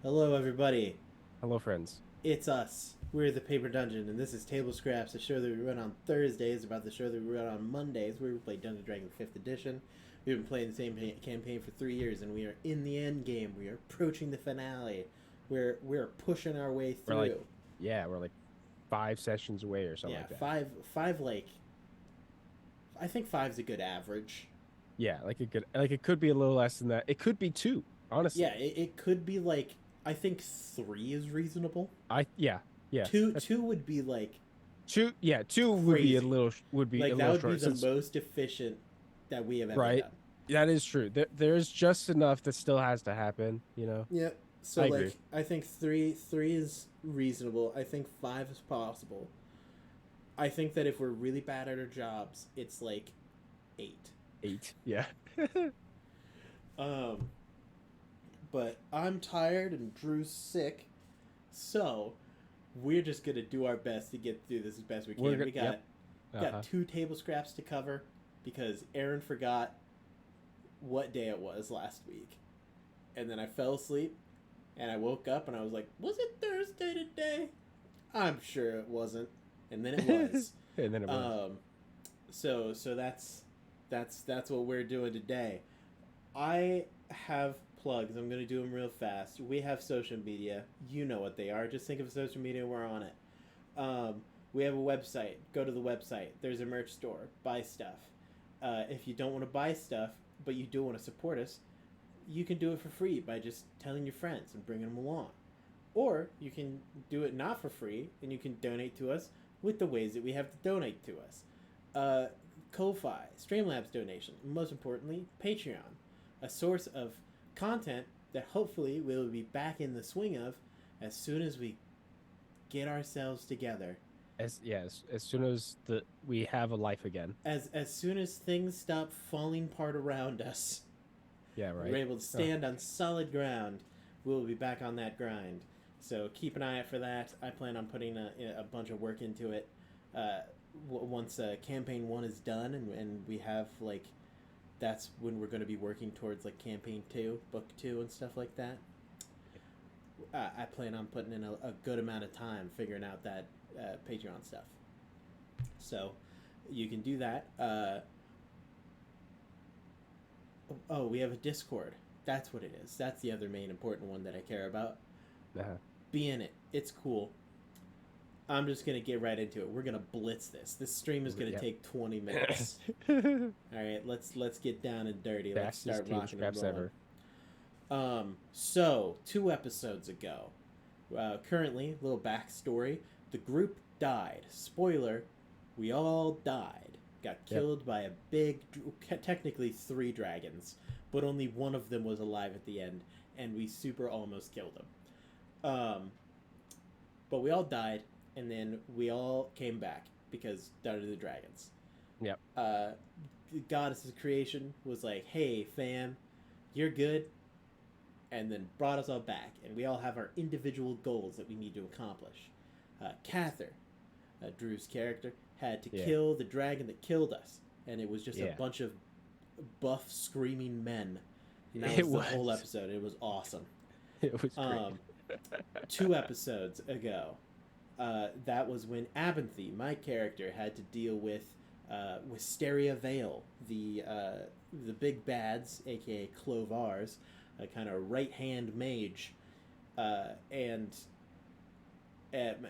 Hello, everybody. Hello, friends. It's us. We're the Paper Dungeon, and this is Table Scraps, a show that we run on Thursdays about the show that we run on Mondays, where we play Dungeons and Dragons 5th Edition. We've been playing the same campaign for 3 years, and we are in the end game. We are approaching the finale. We're pushing our way We're like, through. yeah, we're like 5 sessions away or something Yeah, like that. five. Like I think five's a good average. Yeah, like it could be a little less than that. It could be two, Yeah, honestly. it could be like I think three is reasonable. Yeah. That's Two would be like two. Yeah, two crazy. would be a Like that little would be short the since most efficient that we have ever right. done. That is true. There's just enough that still has to happen. Yeah. So I agree. like I think three is reasonable. I think five is possible. I think that if we're really bad at our jobs, it's like eight. 8. Yeah. Um, but I'm tired and Drew's sick, so we're just gonna do our best to get through this as best we We're can. good. Yep. Got Uh-huh. two table scraps to cover because Aaron forgot what day it was last week, and then I fell asleep and I woke up and I was like, was it Thursday today? I'm sure it wasn't, and then it was. And then it was. Um, so that's what we're doing today. I have plugs. I'm gonna do them real fast. We have social media. You know what they are. Just think of social media. We're on it. Um, we have a website. Go to the website. There's a merch store. Buy stuff. If you don't want to buy stuff, but you do want to support us, you can do it for free by just telling your friends and bringing them along. Or you can do it not for free, and you can donate to us with the ways that we have to donate to us. Uh, Ko-Fi, Streamlabs donation, and most importantly, Patreon, a source of content that hopefully we'll be back in the swing of as soon as we get ourselves together. As soon as the we have a life again. As soon as things stop falling apart around us, Yeah, we're right. able to stand on solid ground. We'll be back on that grind. So keep an eye out for that. I plan on putting a bunch of work into it. Uh, Once campaign one is done and we have like that's when we're going to be working towards like campaign two, book two, and stuff like that. I plan on putting in a good amount of time figuring out that Patreon stuff. So you can do that. Oh, we have a Discord. That's what it is. That's the other main important one that I care about. Uh-huh. Be in it. It's cool. I'm just gonna get right into it. We're gonna blitz this. This stream is gonna Yep. take 20 minutes. All right, let's get down and dirty. Let's Fastest start team rocking and scraps rolling. ever. So 2 episodes ago, currently little backstory: the group died. Spoiler: we all died. Got Yep. killed by a big, technically three dragons, but only one of them was alive at the end, and we super almost killed him. But we all died, and then we all came back because down to the dragons. Yep. The goddess of creation was like, "Hey, fam, you're good," and then brought us all back, and we all have our individual goals that we need to accomplish. Cather, Drew's character, had to Yeah. kill the dragon that killed us, and it was just a Yeah. bunch of buff screaming men. And that It was the whole was. episode. It was awesome. It was great. Um, 2 episodes ago, that was when Abinthy, my character, had to deal with Wisteria Vale, the big bads, aka Clovars, a kind of right hand mage, and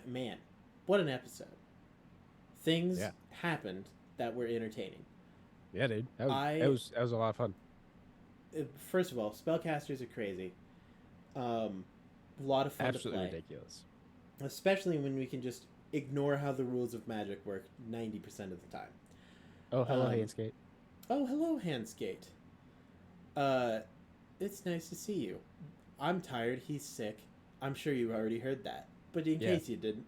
man, what an episode! Things Yeah. happened that were entertaining. Yeah, dude. That was that I was that was a lot of fun. First of all, spellcasters are crazy. A lot of fun to Absolutely play, ridiculous. especially when we can just ignore how the rules of magic work 90% of the time. Oh, hello, Um, Handskate. oh, hello, Handskate. Uh, it's nice to see you. I'm tired. He's sick. I'm sure you already heard that. But in Yeah, case you didn't,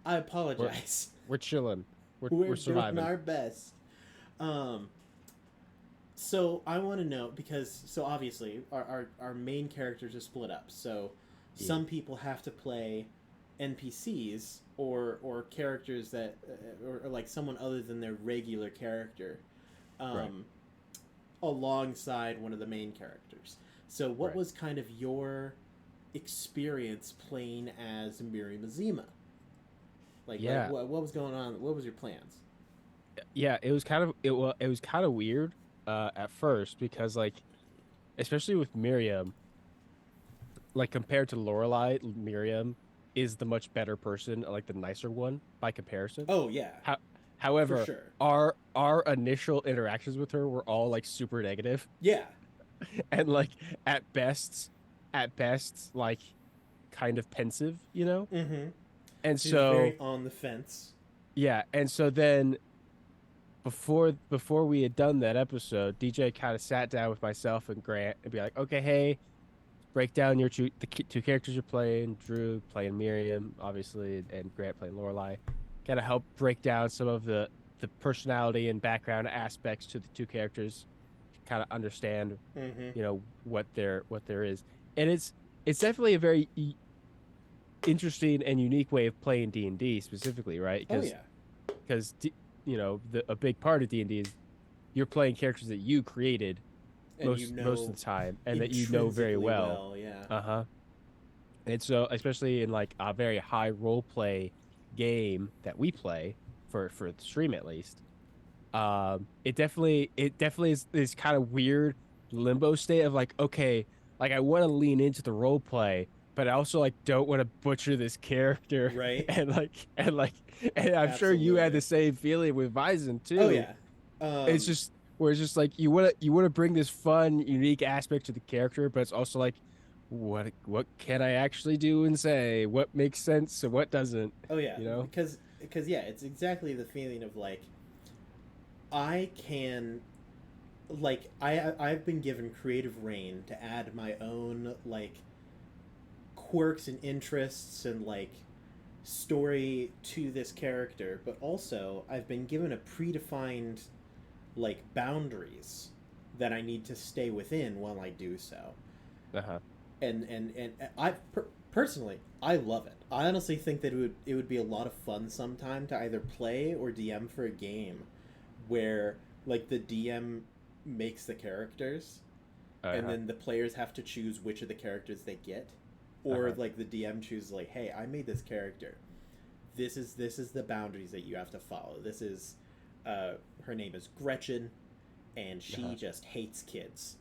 I we're apologize. we're chilling. We're We're doing surviving. our best. Um, so I want to know because so obviously our main characters are split up. So Yeah. some people have to play NPCs or characters that or like someone other than their regular character, Right. um, alongside one of the main characters. So what Right. was kind of your experience playing as Miri Mazima? Like Yeah, what was going on? What was your plans? yeah. It was kind of weird at first because like especially with Miriam, like compared to Lorelai, Miriam is the much better person, like the nicer one by comparison. Oh yeah, How, for however, sure. our initial interactions with her were all like super negative Yeah. and like at best, at best, like kind of pensive, you know? Mm-hmm. And She was so very on the fence. yeah, and so then before we had done that episode, DJ kind of sat down with myself and Grant and be like, okay, hey, break down your two characters you're playing, Drew playing Miriam, obviously, and Grant playing Lorelai. Kind of help break down some of the personality and background aspects to the two characters, kind of understand, Mm-hmm. what there is. And it's definitely a very interesting and unique way of playing D&D specifically, right? Oh yeah. Because a big part of D&D is you're playing characters that you created And you most know of the time and that you know very intrinsically well. well, yeah. Uh-huh. And so, especially in like a very high role play game that we play for the stream at least, it definitely is this kind of weird limbo state of like, okay, like I want to lean into the role play, but I also like don't want to butcher this character, Right? and and I'm sure you had Absolutely. the same feeling with Bison Oh too. yeah. It's Um just where it's just like you want to bring this fun, unique aspect to the character, but it's also like what can I actually do and say? What makes sense and what doesn't? oh yeah, You know? because yeah, it's exactly the feeling of like I can like I've been given creative reign to add my own like quirks and interests and like story to this character, but also I've been given a predefined like boundaries that I need to stay within while I do so. Uh-huh. And personally I love it. I honestly think that it would be a lot of fun sometime to either play or DM for a game where like the DM makes the characters and Uh-huh. then the players have to choose which of the characters they get, or Uh-huh. like the DM chooses like, hey, I made this character, this is the boundaries that you have to follow. This is her name is Gretchen and she Uh-huh. just hates kids,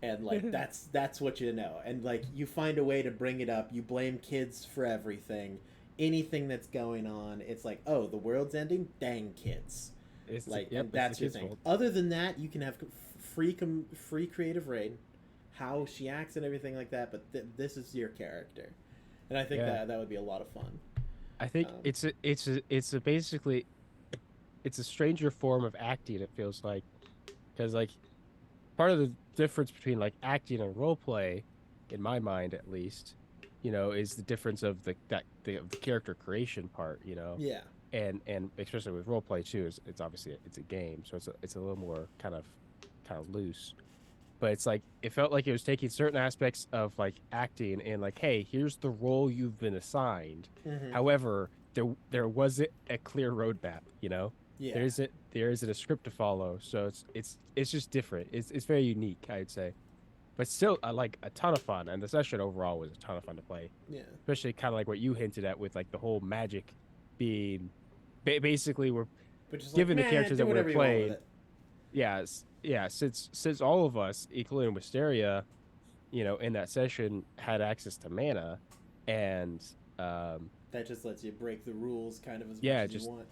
and like that's what you know, and like you find a way to bring it up. You blame kids for everything, anything that's going on. It's like, oh, the world's ending, dang kids. Like, Yep, and it's the that's your kid's thing. fault. Other than that, you can have free creative reign, how she acts and everything like that, but this is your character, and I think Yeah. that would be a lot of fun. I think um, it's a basically it's a stranger form of acting, it feels like. Because like part of the difference between like acting and role play, in my mind at least, is the difference of the character creation part, yeah. and especially with role play too, is it's obviously it's a game, so it's a little more kind of loose. But it's like it felt like it was taking certain aspects of like acting and like, hey, here's the role you've been assigned. Mm-hmm. However, there wasn't a clear roadmap, Yeah. there isn't a script to follow, so it's just different. It's very unique, I'd say, but still, like a ton of fun, and the session overall was a ton of fun to play, Yeah. especially kind of like what you hinted at with like the whole magic being basically we're But just like, given the man, characters do that we're whatever you want with playing. it. Yeah, yeah. Since all of us, including Wisteria, in that session had access to mana, and um, That just lets you break the rules kind of as much yeah, as you just want,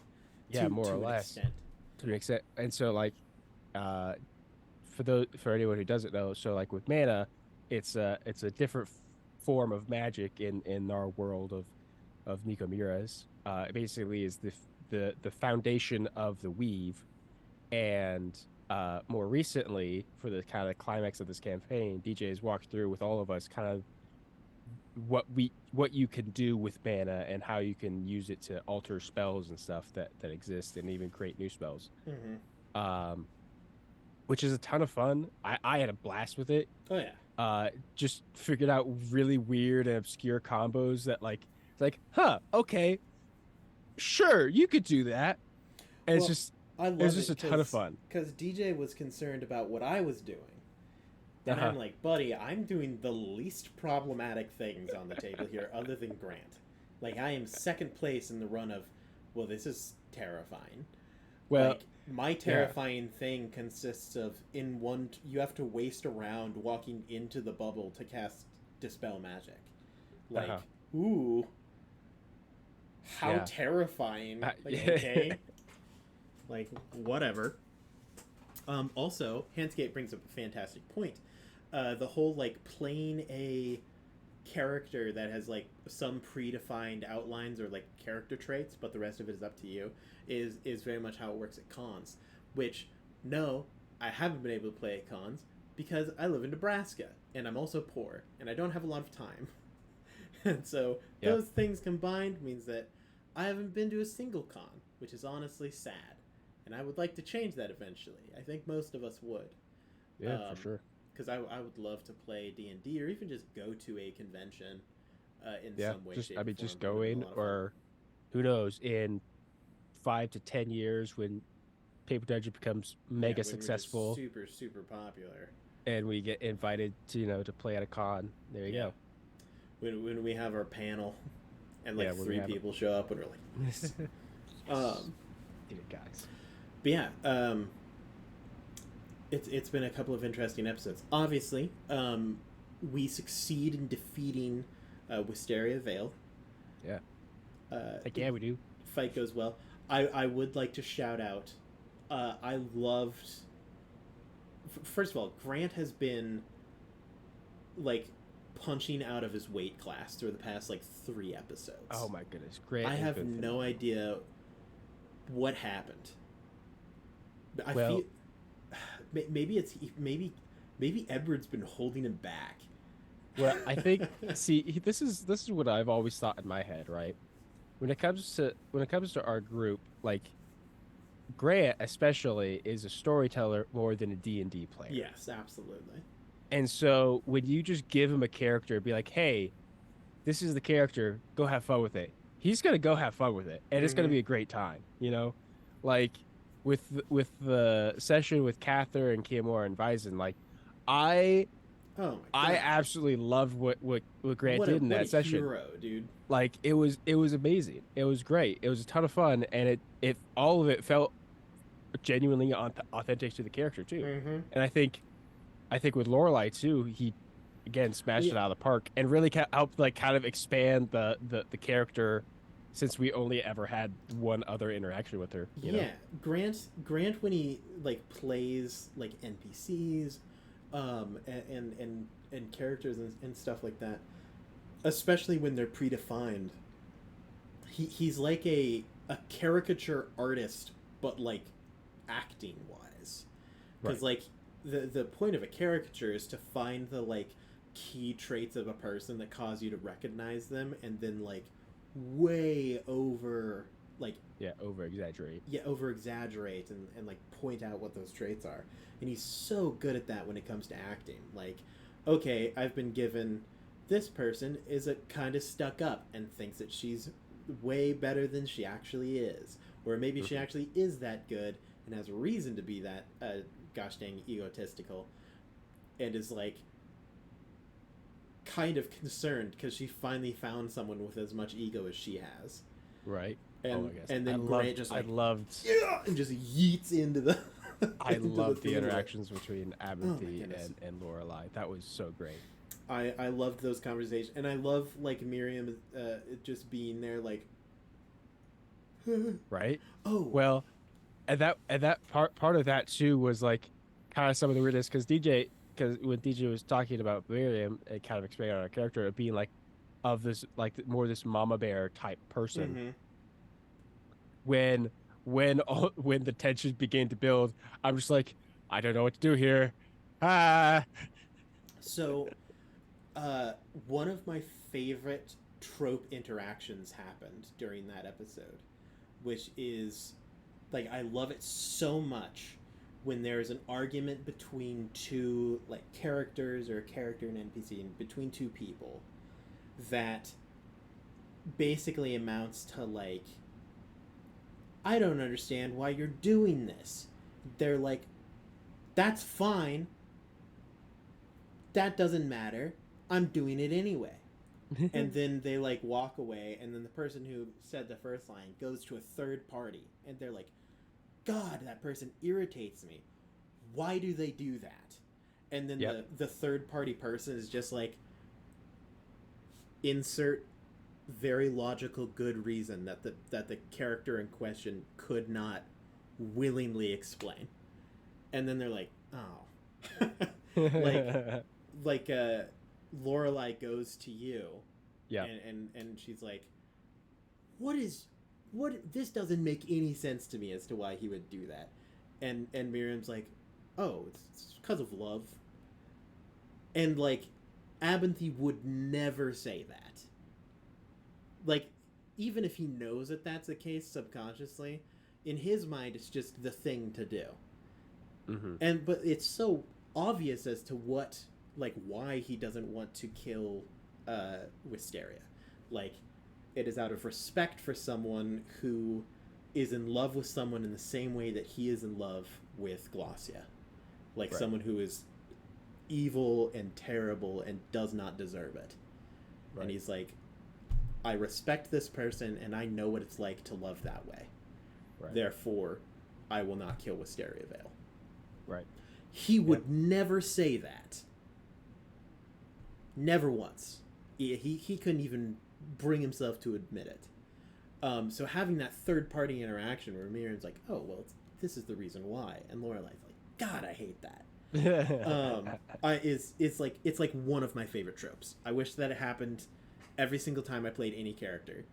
yeah, more or to an less extent. to an extent. And so like, uh, for anyone who doesn't know, so like with mana, it's a different form of magic in our world of Nikomiras. It basically is the foundation of the weave, and more recently, for the kind of climax of this campaign, DJ has walked through with all of us kind of what you can do with mana and how you can use it to alter spells and stuff that exist and even create new spells. Mm-hmm. Um, which is a ton of fun. I had a blast with it. Oh yeah. Just figured out really weird and obscure combos that like it's like, huh, okay, sure, you could do that. And Well, I it's love just it a ton of fun. because DJ was concerned about what I was doing, And I'm like, buddy, I'm doing the least problematic things on the table here other than Grant. Like, I am second place in the run of, well, this is terrifying. Well, Like, my yeah. terrifying thing consists of you have to waste a round walking into the bubble to cast Dispel Magic. Like, Uh-huh. ooh, how Yeah. terrifying. Like, Yeah. okay. Like, whatever. Also, Handscape brings up a fantastic point. The whole, like, playing a character that has, like, some predefined outlines or, like, character traits, but the rest of it is up to you, is very much how it works at cons. Which, no, I haven't been able to play at cons because I live in Nebraska, and I'm also poor, and I don't have a lot of time. And so, Yeah. those things combined means that I haven't been to a single con, which is honestly sad. And I would like to change that eventually. I think most of us would. Yeah, for sure. Because I would love to play D&D or even just go to a convention in Yeah. some way, Just shape, I or mean, form. just That would go have been in, a lot of fun. or who knows, in 5 to 10 years when Paper Dungeon becomes Yeah, mega when we're just successful super, super popular. and we get invited to to play at a con. There you Yeah. go. When we have our panel and like Yeah, when we three have people show up and we're like, yes. Did it, guys. But yeah, it's been a couple of interesting episodes. Obviously, we succeed in defeating Wisteria Vale. Yeah. Like, yeah, we do. Fight goes well. I would like to shout out. I loved. First of all, Grant has been like punching out of his weight class through the past like 3 episodes. Oh my goodness, Grant! I have no idea what happened. I Well, feel maybe Edward's been holding him back. well, I think this is what I've always thought in my head, right? When it comes to our group, like Grant especially is a storyteller more than a D&D player. Yes, absolutely. And so when you just give him a character, be like, "Hey, this is the character. Go have fun with it." He's gonna go have fun with it, and it's gonna Mm-hmm. be a great time. Like with the session with Cather and Kiamora and Vizon, like I Oh my I god! absolutely loved what Grant What a did in that session. hero, dude. Like it was amazing. It was great. It was a ton of fun, and it all of it felt genuinely authentic to the character too. Mm-hmm. And I think with Lorelai too, he again smashed Yeah, it out of the park and really helped like kind of expand the character, since we only ever had one other interaction with her. yeah. Grant when he like plays like NPCs, and characters and stuff like that, especially when they're predefined. He's like a caricature artist, but like acting wise, because Right. like the point of a caricature is to find the like key traits of a person that cause you to recognize them, and then like way over like Yeah, over exaggerate. yeah over exaggerate and like point out what those traits are, and he's so good at that when it comes to acting. Like, okay, I've been given this person is a kind of stuck up and thinks that she's way better than she actually is, or maybe she Mhm. actually is that good and has a reason to be that gosh dang egotistical, and is like kind of concerned because she finally found someone with as much ego as she has, Right. Oh and my gosh. and I then loved Grant just I like loved yeah and just yeets into the I into loved the theater. interactions between Oh my Abinthy goodness. and Lorelai. That was so great. I loved those conversations, and I love like Miriam just being there like Right? oh Well, and that part of that too was like kind of some of the weirdness, because when DJ was talking about Miriam, it kind of expanded on our character of being like of this like more this mama bear type person. mm-hmm. When the tension began to build, I'm just like, I don't know what to do here. Ah. So one of my favorite trope interactions happened during that episode, which is like I love it so much when there's an argument between two like characters or a character and NPC and between two people that basically amounts to like I don't understand why you're doing this. They're like that's fine. that doesn't matter. I'm doing it anyway. And then they like walk away, and then the person who said the first line goes to a third party, and they're like, God, that person irritates me. Why do they do that? And then Yep. the third party person is just like, insert very logical good reason that the character in question could not willingly explain. And then they're like, oh. like Lorelai goes to you, Yeah. and she's like, what this doesn't make any sense to me as to why he would do that. And Miriam's like, oh, it's because of love. And like, Abinthy would never say that. Like, even if he knows that that's the case subconsciously, in his mind it's just the thing to do. Mm-hmm. But it's so obvious as to what, like, why he doesn't want to kill Wisteria. Like, it is out of respect for someone who is in love with someone in the same way that he is in love with Glossia. Like, Right. someone who is evil and terrible and does not deserve it. Right. And he's like, I respect this person and I know what it's like to love that way. Right. Therefore, I will not kill Wisteria Vale. Right. He would never say that. Never once. He couldn't even bring himself to admit it. So having that third party interaction where Miriam's like, oh, well, this is the reason why. And Lorelai's like, God, I hate that. It's like one of my favorite tropes. I wish that it happened every single time I played any character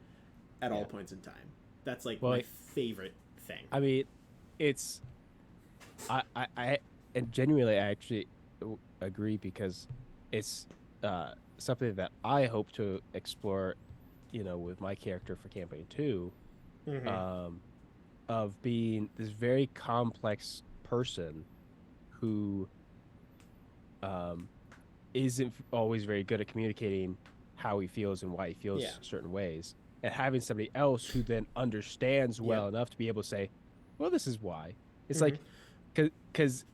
at all points in time. That's like my favorite thing. I mean, it's I and genuinely I actually agree, because it's something that I hope to explore, with my character for campaign 2, Mm-hmm. of being this very complex person who isn't always very good at communicating how he feels and why he feels certain ways, and having somebody else who then understands well enough to be able to say, well, this is why. It's like, because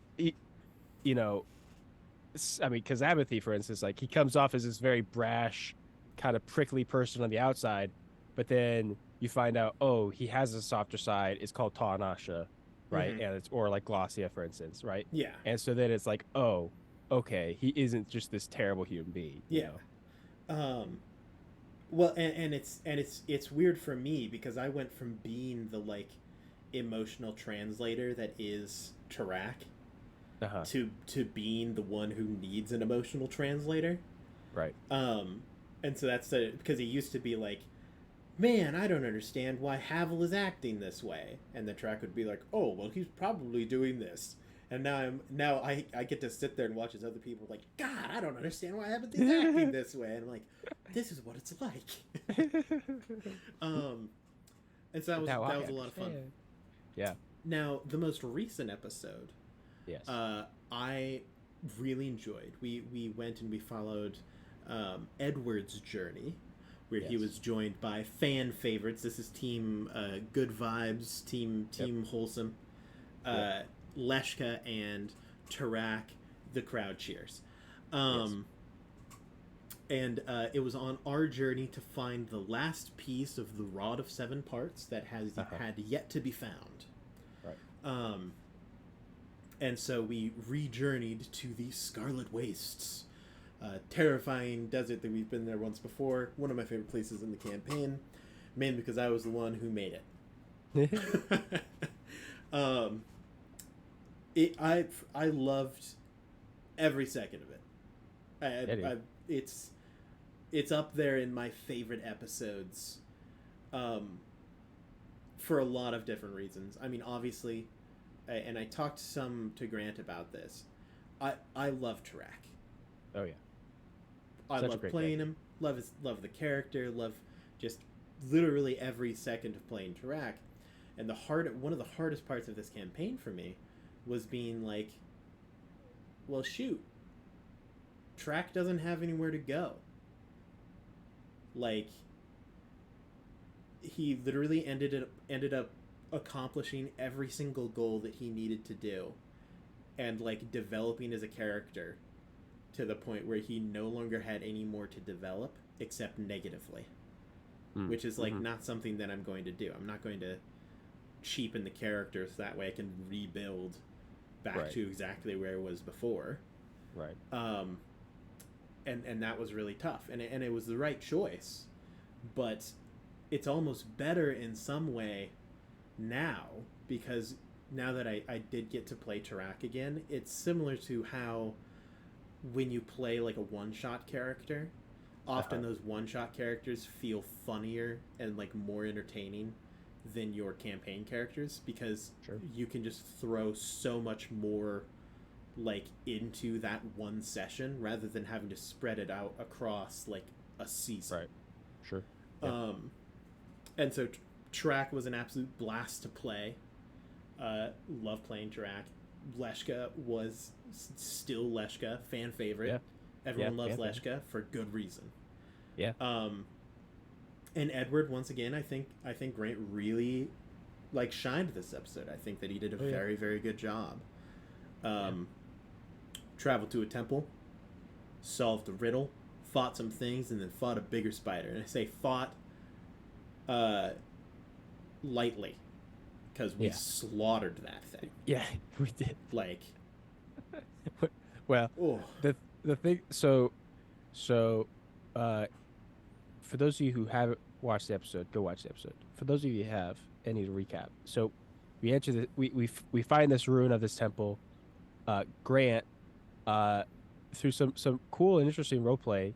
because Abinthy, for instance, like, he comes off as this very brash, kind of prickly person on the outside, but then you find out, oh, he has a softer side. It's called Ta'anasha, right? Mm-hmm. And it's, or like Glossia, for instance, right? Yeah. And so then it's like, oh, okay, he isn't just this terrible human being. You know? Well, and it's weird for me because I went from being the like emotional translator that is Tarak to being the one who needs an emotional translator. Right. And so that's because he used to be like, man, I don't understand why Havel is acting this way, and the Tarak would be like, oh, well, he's probably doing this. And now I get to sit there and watch as other people are like, God, I don't understand why Abinthy's acting this way. And I'm like, this is what it's like. And so that was a lot of fun. Yeah. Now, the most recent episode, yes, I really enjoyed. We went and we followed Edward's journey, where he was joined by fan favorites. This is Team Good Vibes, Team Wholesome. Leshka and Tarak, the crowd cheers. And it was on our journey to find the last piece of the Rod of Seven Parts that had yet to be found. Right. And so we re-journeyed to the Scarlet Wastes. Terrifying desert that we've been there once before. One of my favorite places in the campaign. Mainly because I was the one who made it. I loved every second of it. It's up there in my favorite episodes, for a lot of different reasons. I mean, obviously, and I talked some to Grant about this. I love Tarak. Oh yeah, I love playing him. Love the character. Love just literally every second of playing Tarak. And one of the hardest parts of this campaign for me was being like, well, shoot, Tarak doesn't have anywhere to go. Like, he literally ended up accomplishing every single goal that he needed to do, and like developing as a character, to the point where he no longer had any more to develop except negatively, which is like not something that I'm going to do. I'm not going to cheapen the characters that way I can rebuild back to exactly where it was before. Right. And that was really tough, and it was the right choice, but it's almost better in some way now, because now that I did get to play Tarak again, it's similar to how when you play like a one-shot character, often those one-shot characters feel funnier and like more entertaining than your campaign characters, because you can just throw so much more like into that one session rather than having to spread it out across like a season. Right. Sure. Yeah. And so Tarak was an absolute blast to play. Love playing Tarak. Leshka was still Leshka, fan favorite. Yeah. Everyone loves Leshka for good reason. Yeah. And Edward, once again, I think Grant really like shined this episode. I think that he did a very, very good job. Traveled to a temple, solved a riddle, fought some things, and then fought a bigger spider. And I say fought lightly, because we slaughtered that thing. Yeah, we did. Like, well, the thing. So, for those of you who haven't watched the episode, go watch the episode. For those of you who have, I need to recap. So, we enter the we find this ruin of this temple. Grant, through some cool and interesting roleplay,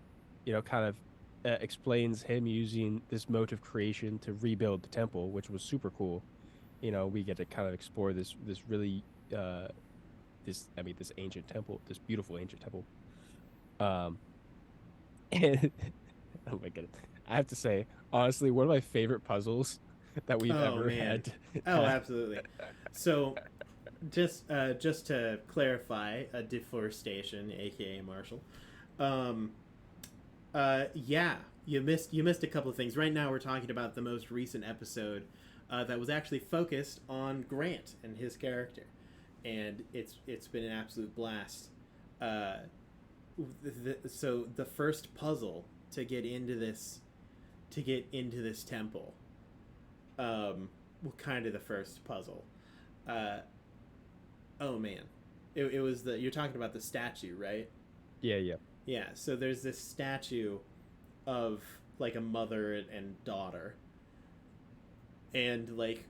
kind of explains him using this motive creation to rebuild the temple, which was super cool. We get to kind of explore this really this ancient temple, this beautiful ancient temple. And oh my goodness, I have to say, honestly, one of my favorite puzzles that we've ever had. Oh, absolutely. So, just to clarify, a deforestation, aka Marshall. You missed a couple of things. Right now, we're talking about the most recent episode that was actually focused on Grant and his character, and it's been an absolute blast. So the first puzzle to get into this temple, kind of the first puzzle. Oh man, it was you're talking about the statue, right? Yeah. So there's this statue of like a mother and daughter, and like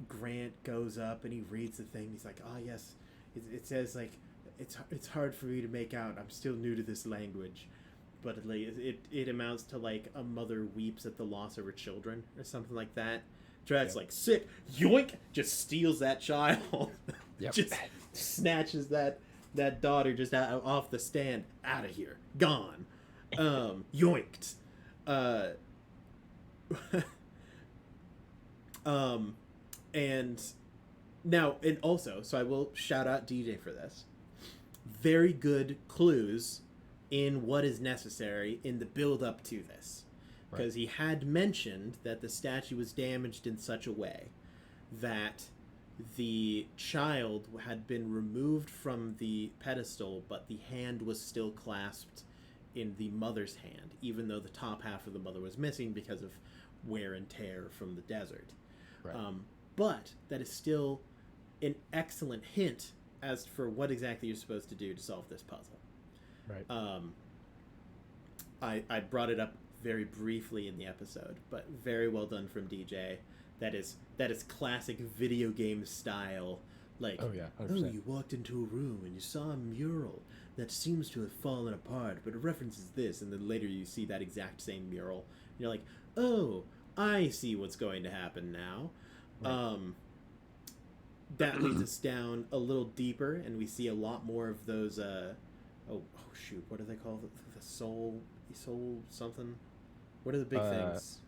Grant goes up and he reads the thing. He's like, "Oh yes, it says like it's hard for me to make out. I'm still new to this language." But like it amounts to like a mother weeps at the loss of her children or something like that. Drad's like, sick, yoink, just steals that child. Just snatches that daughter just off the stand, out of here, gone, yoinked. And now, and also, so I will shout out DJ for this. Very good clues in what is necessary in the build up to this. Because he had mentioned that the statue was damaged in such a way that the child had been removed from the pedestal, but the hand was still clasped in the mother's hand, even though the top half of the mother was missing because of wear and tear from the desert. But that is still an excellent hint as for what exactly you're supposed to do to solve this puzzle. I brought it up very briefly in the episode, but very well done from DJ. That is classic video game style. Like, oh, you walked into a room and you saw a mural that seems to have fallen apart, but it references this, and then later you see that exact same mural. And you're like, oh, I see what's going to happen now. That leads us down a little deeper, and we see a lot more of those. Oh shoot, what do they call the soul something? What are the big things?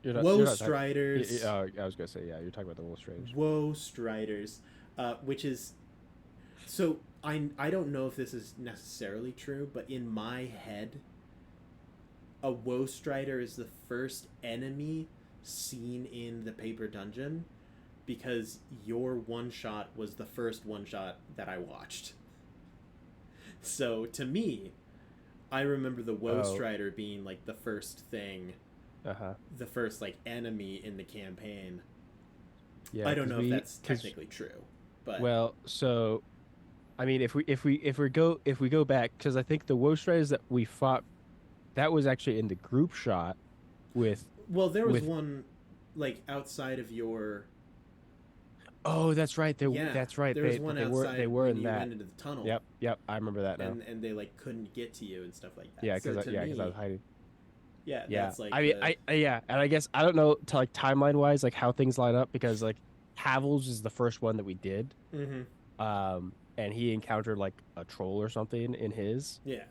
Woe Striders. I was gonna say, yeah, you're talking about the Woe Striders. Woe Striders, which is, so I don't know if this is necessarily true, but in my head, a Woe Strider is the first enemy seen in the paper dungeon, because your one shot was the first one shot that I watched. So to me, I remember the Woe Oh, Strider being like the first thing, uh-huh. the first like enemy in the campaign. Yeah, I don't because know if that's technically true, but well, so I mean, if we go back, because I think the Woe Riders that we fought, that was actually in the group shot with well, there was with. one like outside of your Oh, that's right. yeah, That's right. there was one They outside were when in you that. went into the tunnel, Yep, yep. I remember that now. and they like couldn't get to you and stuff like that. Yeah, So to because I was me, hiding. yeah, Yeah, that's like the yeah, and I guess I don't know to like timeline wise like how things line up because like Havel's is the first one that we did, mm-hmm. and he encountered like a troll or something in his. Yeah,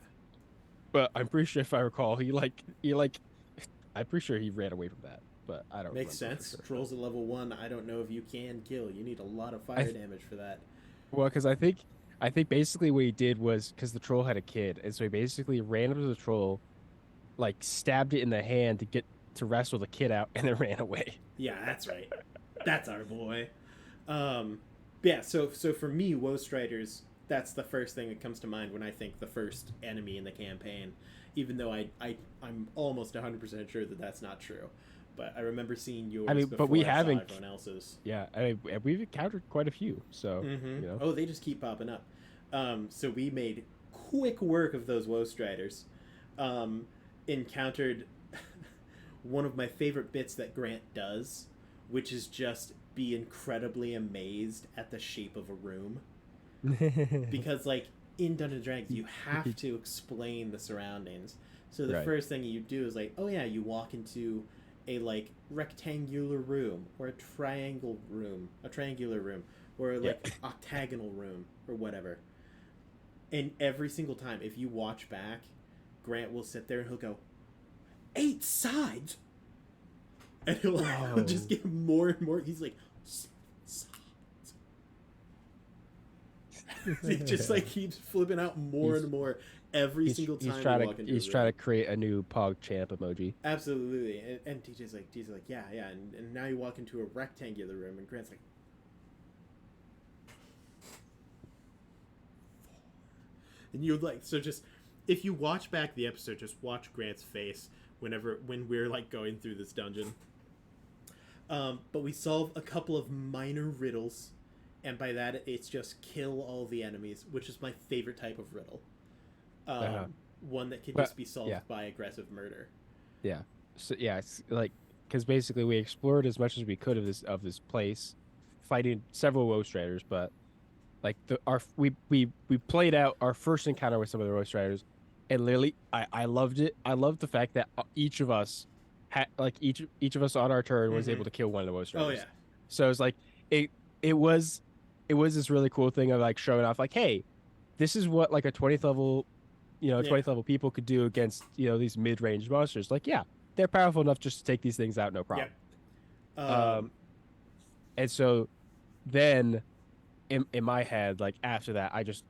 But I'm pretty sure if I recall, I'm pretty sure he ran away from that, but I don't makes remember for sense. sure. But Trolls at level 1, I don't know if you can kill. You need a lot of I fire th damage for that. well, because I think basically what he did was because the troll had a kid, and so he basically ran up to the troll, like stabbed it in the hand to get to wrestle the kid out, and then ran away. Yeah, that's right. That's our boy. Um, yeah, so for me, Woe Striders, that's the first thing that comes to mind when I think the first enemy in the campaign. Even though I'm almost 100% sure that that's not true, but I remember seeing I yours mean, but we before I saw haven't. everyone else's. Yeah, I mean, we've encountered quite a few, so Mm-hmm. you know. Oh, they just keep popping up. So we made quick work of those Woe Striders. Um, encountered one of my favorite bits that Grant does, which is just be incredibly amazed at the shape of a room. Because, like, in Dungeons and Dragons, you have to explain the surroundings. So the Right. first thing you do is, like, oh yeah, you walk into a, like, rectangular room, or a triangular room, or, like, Yeah. octagonal room, or whatever. And every single time, if you watch back, Grant will sit there and he'll go, 8 sides? And he'll just get more and more. He's like, sides. He just like keeps flipping out more and more every single time we walk into a room. He's trying to create a new Pog Champ emoji. Absolutely. And TJ's like, yeah. And now you walk into a rectangular room, and Grant's like, and you're like, so just if you watch back the episode, just watch Grant's face when we're like going through this dungeon. But we solve a couple of minor riddles, and by that it's just kill all the enemies, which is my favorite type of riddle. One that can just be solved by aggressive murder. Yeah. So yeah, it's like because basically we explored as much as we could of this place, fighting several Woe Striders, but like we played out our first encounter with some of the Roast Riders, and literally I loved it. I loved the fact that each of us had like each of us on our turn was able to kill one of the Roast Riders. Oh yeah. So it's like it was this really cool thing of like showing off like, hey, this is what like a 20th level 20th level people could do against these mid-range monsters. Like yeah, they're powerful enough just to take these things out, no problem. Yep. And so then in my head, like after that, I just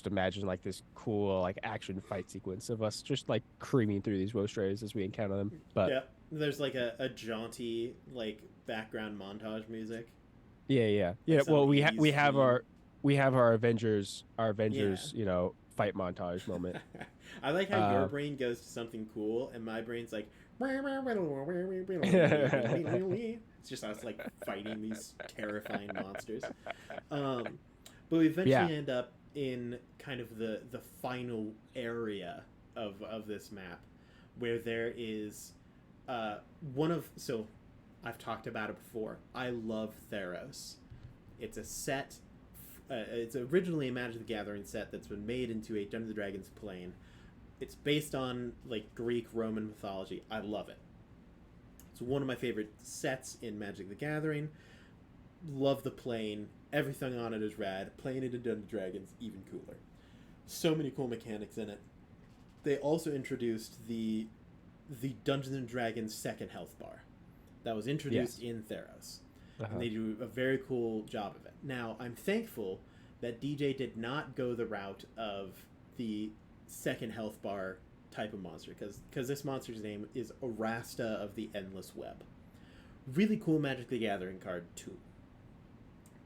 imagine like this cool like action fight sequence of us just like creaming through these Roast Raiders as we encounter them. But yeah, there's like a jaunty like background montage music. Yeah. Like Well, we we have our Avengers fight montage moment. I like how your brain goes to something cool, and my brain's like, it's just us like fighting these terrifying monsters. But we eventually end up in kind of the final area of this map, where there is so I've talked about it before. I love Theros. It's a set. It's originally a Magic the Gathering set that's been made into a Dungeons and Dragons plane. It's based on like Greek Roman mythology. I love it. It's one of my favorite sets in Magic the Gathering. Love the plane. Everything on it is rad. Playing it in Dungeons and Dragons, even cooler. So many cool mechanics in it. They also introduced the Dungeons and Dragons second health bar that was introduced in Theros. And they do a very cool job of it. Now, I'm thankful that DJ did not go the route of the second health bar type of monster, because this monster's name is Arasta of the Endless Web. Really cool Magic the Gathering card, too.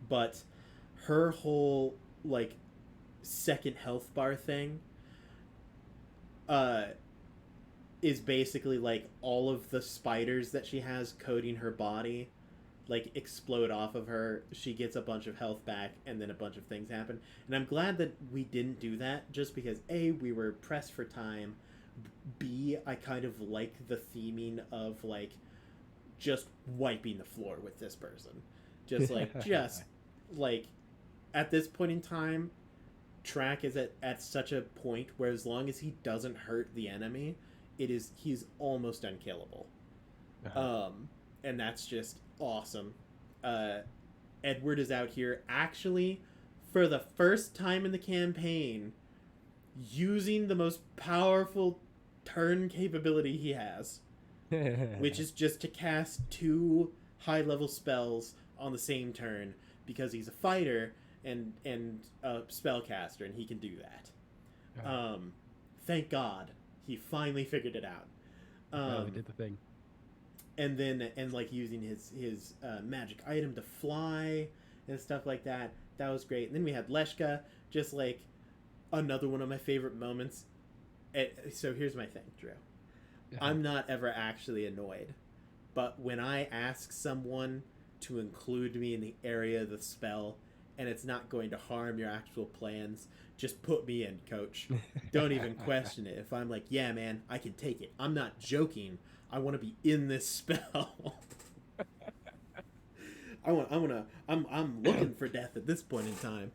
But her whole, like, second health bar thing uh, is basically like all of the spiders that she has coating her body like explode off of her. She gets a bunch of health back, and then a bunch of things happen. And I'm glad that we didn't do that, just because A, we were pressed for time. B, I kind of like the theming of like just wiping the floor with this person. Just like at this point in time, Track is at such a point where as long as he doesn't hurt the enemy, he's almost unkillable. And that's just awesome. Edward is out here actually for the first time in the campaign using the most powerful turn capability he has, which is just to cast 2 high level spells on the same turn, because he's a fighter and a spellcaster, and he can do that. Thank God he finally figured it out. We did the thing. And then like using his magic item to fly and stuff like that. That was great. And then we had Leshka, just like another one of my favorite moments. So here's my thing, Drew. I'm not ever actually annoyed, but when I ask someone to include me in the area of the spell and it's not going to harm your actual plans, just put me in, coach. Don't even question it. If I'm like, yeah, man, I can take it. I'm not joking. I want to be in this spell. I'm looking for death at this point in time.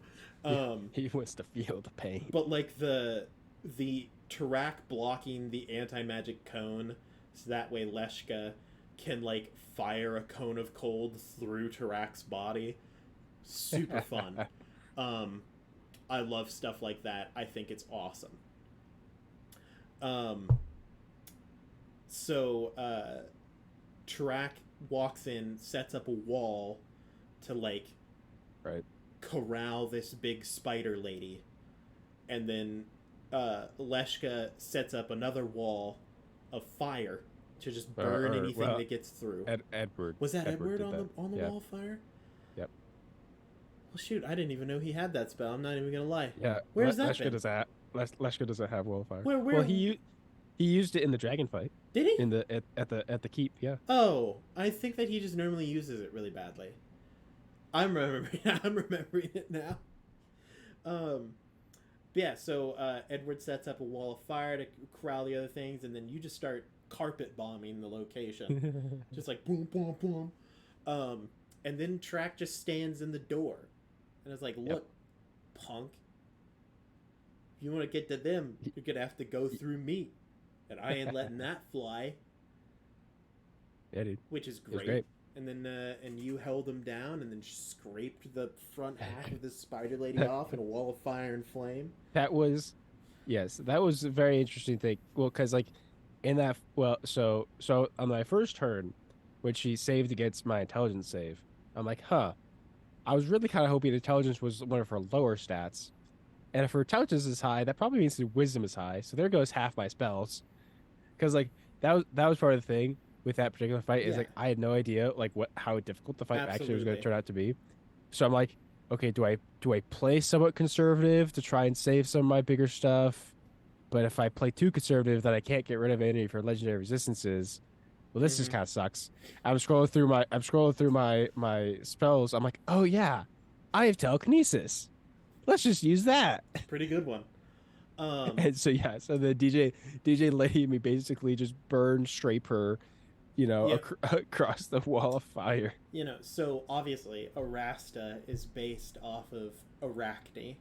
He wants to feel the pain. But like the Tarak blocking the anti-magic cone, so that way Leshka can like fire a cone of cold through Tarak's body. Super fun. I love stuff like that. I think it's awesome. So Tarak walks in, sets up a wall to like corral this big spider lady, and then Leshka sets up another wall of fire to just burn anything that gets through. Edward. Was that Edward on the wall of fire? Yep. Well, shoot, I didn't even know he had that spell. I'm not even gonna lie. Yeah. Where's that? Leshka doesn't have wall of fire. Where? Well, he used it in the dragon fight. Did he? In the at the keep, yeah. Oh, I think that he just normally uses it really badly. I'm remembering it now. Yeah, so Edward sets up a wall of fire to corral the other things, and then you just start carpet bombing the location. Just like boom, boom, boom. And then Track just stands in the door. And it's like, look, punk. If you want to get to them, you're going to have to go through me. And I ain't letting that fly. Yeah, dude. Which is great. And then and you held him down and then scraped the front half of this spider lady off in a wall of fire and flame. That was a very interesting thing. Well, because like in that, so on my first turn, when she saved against my intelligence save, I'm like, I was really kind of hoping intelligence was one of her lower stats. And if her intelligence is high, that probably means her wisdom is high. So there goes half my spells. Because like that was part of the thing with that particular fight is like I had no idea like how difficult the fight actually was going to turn out to be. So I'm like, okay, do I play somewhat conservative to try and save some of my bigger stuff? But if I play too conservative, then I can't get rid of any of her legendary resistances. Well, this just kind of sucks. I'm scrolling through my spells. I'm like, oh yeah, I have telekinesis. Let's just use that. Pretty good one. And so so the DJ letting me basically just burn strape her, across the wall of fire. So obviously Arasta is based off of Arachne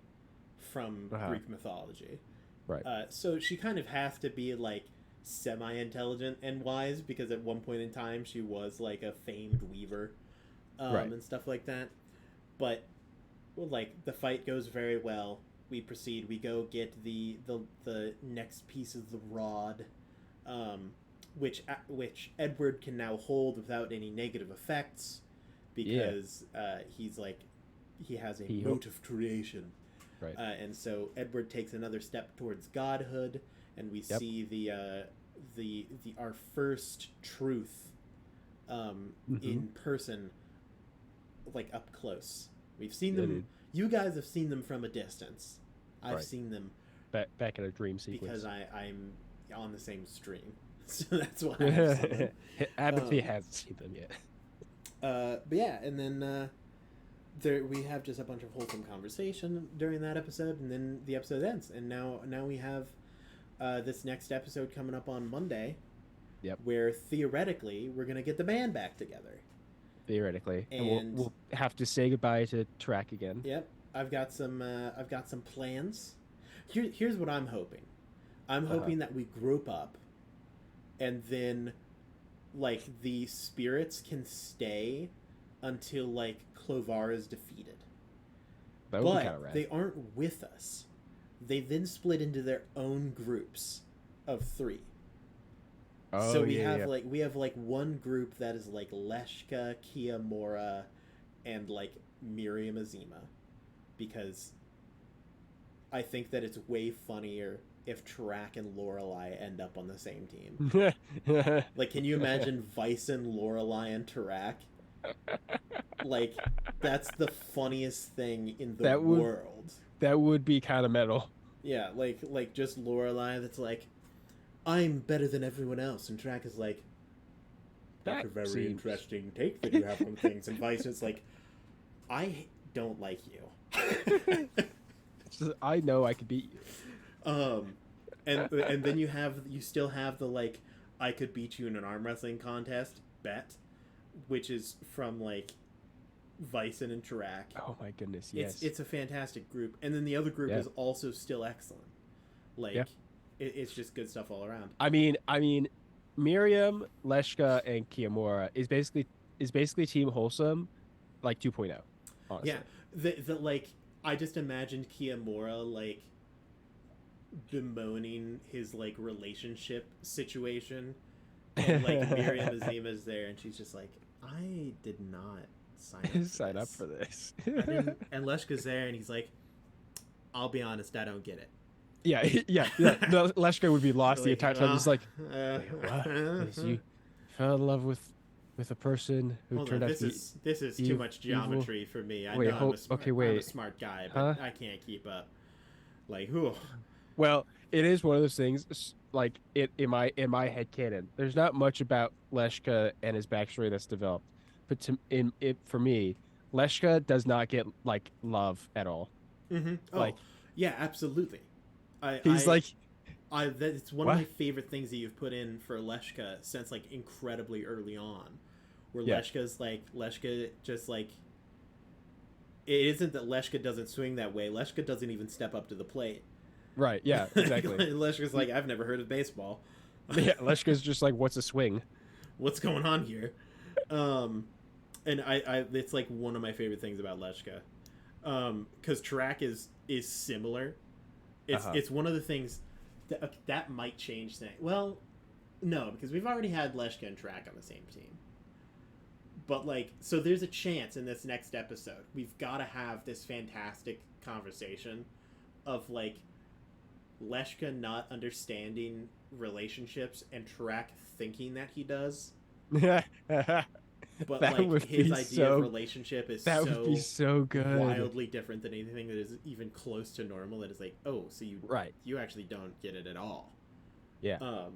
from Greek mythology. Right. So she kind of has to be like semi-intelligent and wise, because at one point in time she was like a famed weaver and stuff like that. But like the fight goes very well. We proceed. We go get the next piece of the rod, which Edward can now hold without any negative effects, because he has a mote of creation. Right. And so Edward takes another step towards godhood, and we see our first truth in person, like up close. We've seen them. You guys have seen them from a distance. I've seen them back in a dream sequence. because I'm on the same stream, so that's why I've seen them. Apathy hasn't seen them yet. But yeah, and then there we have just a bunch of wholesome conversation during that episode, and then the episode ends, and now we have this next episode coming up on Monday. Yep. Where theoretically we're gonna get the band back together. Theoretically, and we'll have to say goodbye to Track again. Yep, I've got some plans. Here's what I'm hoping. I'm hoping that we group up, and then, like, the spirits can stay until, like, Clovar is defeated. That would be kind of rad. They aren't with us. They then split into their own groups of 3. Oh, so we have one group that is like Leshka, Kiyomura, and like Miriam Azima, because I think that it's way funnier if Track and Lorelei end up on the same team. Like, can you imagine Bison, Lorelei, and Track? Like, that's the funniest thing in the world. That would be kind of metal. Yeah, like just Lorelei that's like, I'm better than everyone else, and Track is like, that's a very interesting take that you have on things, and Vice is like, I don't like you. I know I could beat you. And then you still have the like, I could beat you in an arm wrestling contest bet, which is from like Bison and Track. Oh my goodness, yes. It's a fantastic group, and then the other group is also still excellent. Like. It's just good stuff all around. I mean, Miriam, Leshka, and Kiyomura is basically Team Wholesome, like 2.0. Honestly. Yeah, the like I just imagined Kiyomura like bemoaning his like relationship situation, and like Miriam Azima's there, and she's just like, I did not sign up for this. and Leshka's there, and he's like, I'll be honest, I don't get it. Yeah. No, Leshka would be lost like, the entire time. Just like, wait, what? You fell in love with a person who turned out to be this is too much geometry evil. For me. I wait, know I'm a smart guy, but I can't keep up. Like, who? Well, it is one of those things. Like, in my head canon, there's not much about Leshka and his backstory that's developed, but for me, Leshka does not get like love at all. Mm-hmm. Oh, like, yeah, absolutely. It's one of my favorite things that you've put in for Leshka since like incredibly early on, where Leshka just like, it isn't that Leshka doesn't swing that way. Leshka doesn't even step up to the plate. Right. Yeah. Exactly. Leshka's like, I've never heard of baseball. Yeah. Leshka's just like, what's a swing? What's going on here? And I it's like one of my favorite things about Leshka, because Track is similar. It's one of the things that might change things. Well, no, because we've already had Leshka and Track on the same team. But like, so there's a chance in this next episode we've got to have this fantastic conversation of like Leshka not understanding relationships and Track thinking that he does. But that like his idea of relationship is would be so good, wildly different than anything that is even close to normal. That is like, oh, so you actually don't get it at all. Yeah. Oh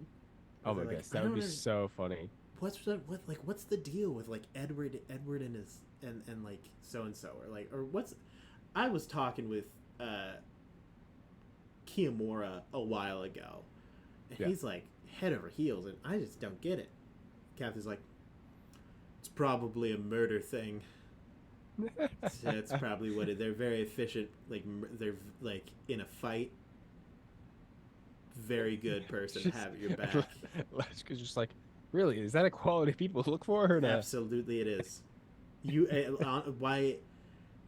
my gosh, that would be so funny. What's the deal with like Edward and his and like so and so or what's? I was talking with Kiyomura a while ago, and he's like head over heels, and I just don't get it. Kathy's like, it's probably a murder thing. That's probably what it. They're very efficient. Like they're like in a fight. Very good person to have at your back. Leshka's just like, really? Is that a quality people look for? Or not? Absolutely, it is. You why?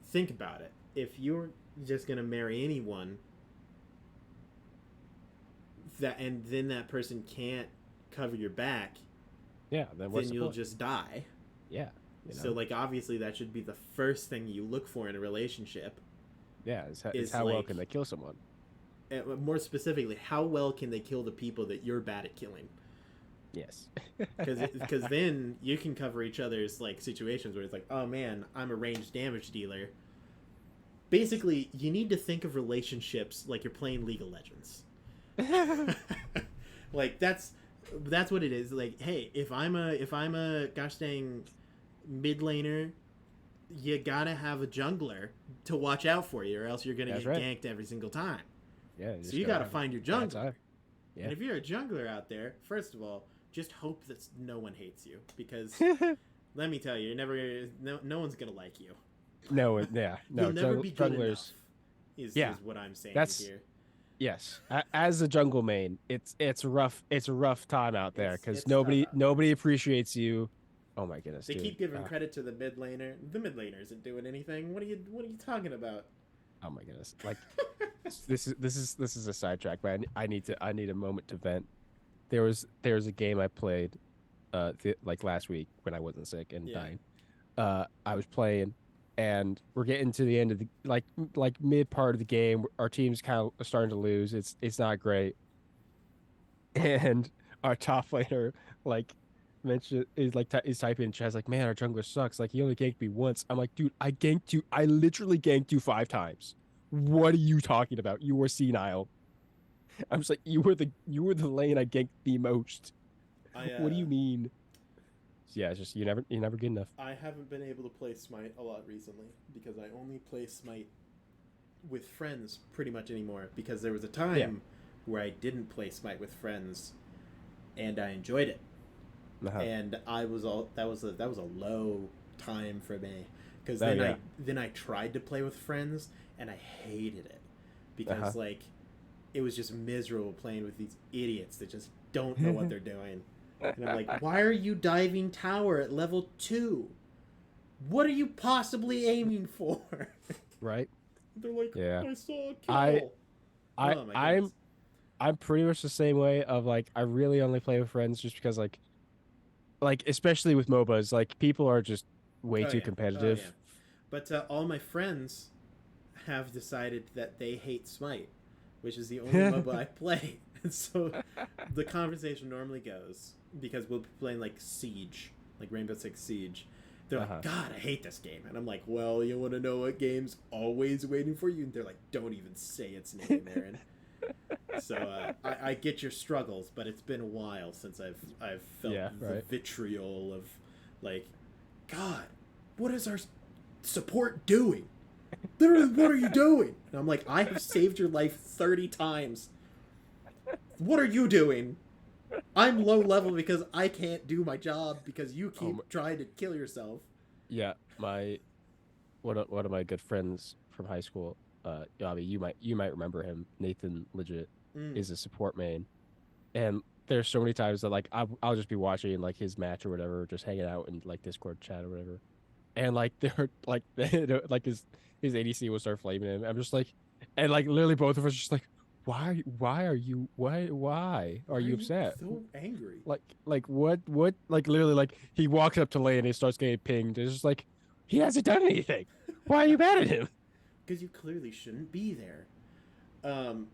Think about it. If you're just gonna marry anyone, and then that person can't cover your back. Yeah, then you'll just die. Yeah. You know? So, like, obviously that should be the first thing you look for in a relationship. Yeah, is how well can they kill someone? More specifically, how well can they kill the people that you're bad at killing? Yes. Because then you can cover each other's, like, situations where it's like, oh, man, I'm a ranged damage dealer. basically, you need to think of relationships like you're playing League of Legends. Like that's what it is. Like, hey, if I'm a gosh dang mid laner, you gotta have a jungler to watch out for you, or else you're gonna That's get right. ganked every single time. Yeah, So you gotta find your jungler. time. Yeah. And if you're a jungler out there, first of all, just hope that no one hates you, because let me tell you, no one's gonna like you. No, yeah, no. You'll never be good enough. Junglers. Is Yeah, what I'm saying that's here. yes. As a jungle main, it's rough. It's a rough time out there because It's tough out there. nobody appreciates you. Oh my goodness, They dude. keep giving credit to the mid laner. The mid laner isn't doing anything. What are you talking about? Oh my goodness. Like this is a sidetrack, but I need a moment to vent. There was a game I played like last week when I wasn't sick and Yeah. dying. I was playing and we're getting to the end of the like mid part of the game. Our team's kind of starting to lose. It's not great. And our top laner like mentioned is like is typing in chat like, man, our jungler sucks. Like he only ganked me once. I'm like, dude, I ganked you. I literally ganked you 5 times. What are you talking about? You were senile. I'm just like, you were the lane I ganked the most. I What do you mean? Yeah, it's just you're never good enough. I haven't been able to play Smite a lot recently because I only play Smite with friends pretty much anymore, because there was a time where I didn't play Smite with friends and I enjoyed it. And I was that was a low time for me, because then I tried to play with friends and I hated it because like it was just miserable playing with these idiots that just don't know what they're doing. And I'm like, why are you diving tower at level 2? What are you possibly aiming for? Right? They're like, yeah. I saw a kill. I'm pretty much the same way of like I really only play with friends just because like especially with MOBAs, like people are just way too competitive. Yeah. But all my friends have decided that they hate Smite, which is the only MOBA I play. And so the conversation normally goes, because we'll be playing like Siege, like Rainbow Six Siege. They're like, God, I hate this game. And I'm like, well, you want to know what game's always waiting for you? And they're like, don't even say its name, Aaron. So I get your struggles, but it's been a while since I've felt the vitriol of like, God, what is our support doing? Literally, what are you doing? And I'm like, I have saved your life 30 times. What are you doing? I'm low level because I can't do my job because you keep trying to kill yourself. Yeah, one of my good friends from high school, I mean, you might remember him, Nathan Legit, is a support main. And there's so many times that like I'll just be watching like his match or whatever, just hanging out in like Discord chat or whatever. And like they're like like his ADC will start flaming him. I'm just like, and like literally both of us just like, why are you upset? So angry. Like what like literally like he walks up to lane and he starts getting pinged. It's just like he hasn't done anything. Why are you mad at him? Because you clearly shouldn't be there.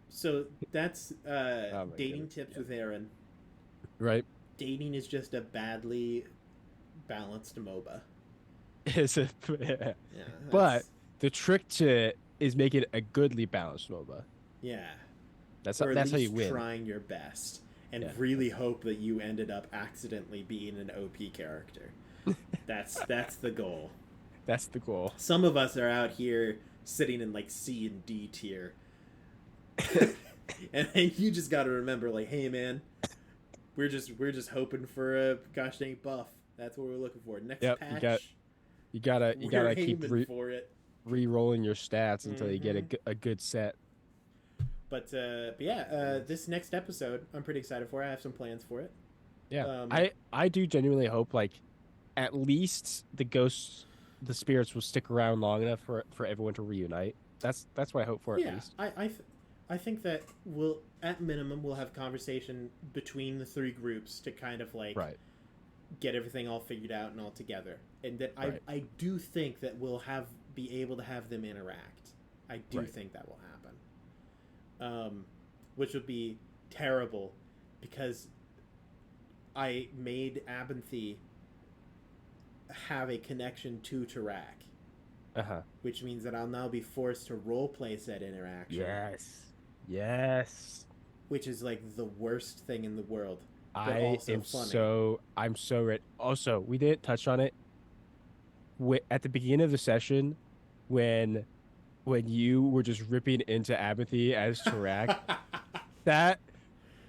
So that's dating tips with Aaron. Right. Dating is just a badly balanced MOBA. Is it? Yeah. But the trick to it is make it a goodly balanced MOBA. Yeah. That's how you win. Trying your best and really hope that you ended up accidentally being an OP character. That's the goal. That's the goal. Some of us are out here sitting in like C and D tier. And you just got to remember, like, hey man, we're just hoping for a gosh dang buff. That's what we're looking for. Next patch. You gotta keep re-rolling your stats until you get a good set. But yeah, this next episode I'm pretty excited for. I have some plans for it. Yeah, I do genuinely hope like at least the spirits will stick around long enough for everyone to reunite. That's what I hope for at least. I think that at minimum we'll have conversation between the 3 groups to kind of like get everything all figured out and all together. And that I do think that we'll be able to have them interact. I do think that will happen. Which would be terrible because I made Abinthy have a connection to Tarak. Uh-huh. which means that I'll now be forced to roleplay said interaction, Yes. Yes. which is like the worst thing in the world, but I also am funny. I'm so ready. Also, we didn't touch on it at the beginning of the session when you were just ripping into Abinthy as Tarak. That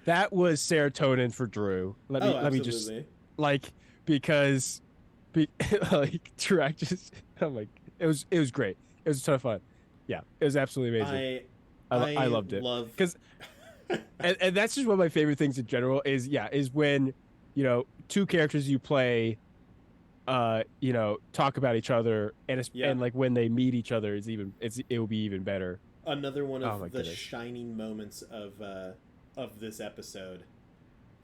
that was serotonin for Drew. Oh, Let me just absolutely. like because like Tarak just oh my it was great. It was a ton of fun. Yeah, it was absolutely amazing. I I I loved it love. because and that's just one of my favorite things in general is yeah is when two characters you play talk about each other Yeah, and like when they meet each other it will be even better. another one Oh my of the goodness. shining moments of this episode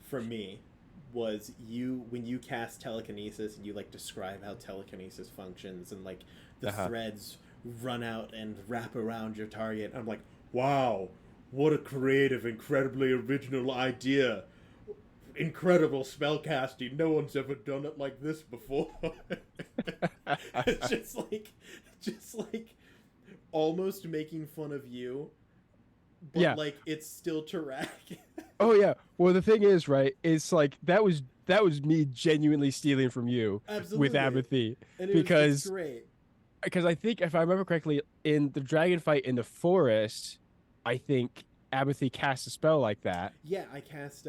for me was you when you cast telekinesis and you like describe how telekinesis functions and like the Uh-huh. threads run out and wrap around your target. I'm like, wow, what a creative, incredibly original idea. Incredible spell casting. No one's ever done it like this before. It's just like almost making fun of you, but Yeah. like it's still Tarak. Oh yeah. Well, the thing is, right, it's like that was me genuinely stealing from you with Absolutely, apathy and it's because great. I think if I remember correctly in the dragon fight in the forest, I think Abathy cast a spell like that. Yeah, I cast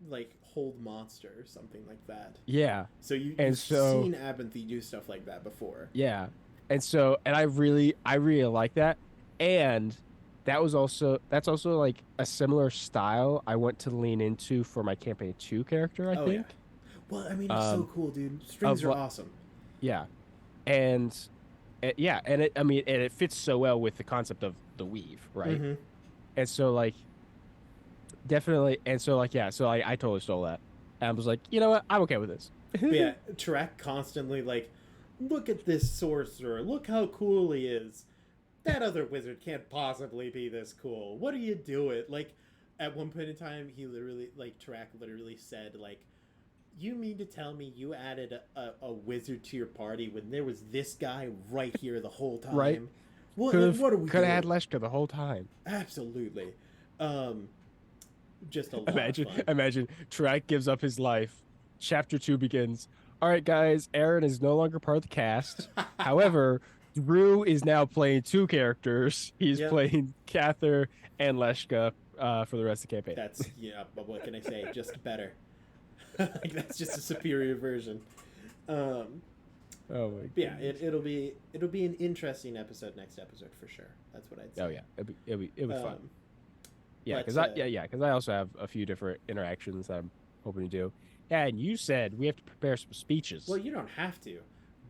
like hold monster or something like that. Yeah. So And you've so seen Abinthy do stuff like that before. yeah. And so and I really like that. And that's also like a similar style I want to lean into for my campaign 2 character, I Oh yeah. think. Well, I mean, it's so Um cool, dude. Strings of are awesome. yeah. And yeah, and it I mean and it fits so well with the concept of the weave, right? Mm-hmm. And so like definitely and so like yeah, so I totally stole that. And I was like, "You know what? I'm okay with this." But yeah, Tarak constantly like, look at this sorcerer. Look how cool he is. That other wizard can't possibly be this cool. What are you doing? Like, at one point in time, he literally, like, Tarak literally said, like, you mean to tell me you added a wizard to your party when there was this guy right here the whole Right? time? What, like, what are we Could have had doing? Leshka the whole time. Absolutely. Um, just a lot of fun. Imagine Trek gives up his life. Chapter 2 begins. All right, guys, Aaron is no longer part of the cast. However, Drew is now playing two characters. He's Yep. playing Cather and Leshka for the rest of the campaign. That's, yeah, but what can I say? Just better. Like, that's just a superior version. Um, Oh my yeah, goodness. it'll be an interesting episode next episode for sure. That's what I'd say. Oh yeah, it'll be fun. Um, Yeah, but because I also have a few different interactions that I'm hoping to do. Yeah, and you said we have to prepare some well, speeches. you don't have to,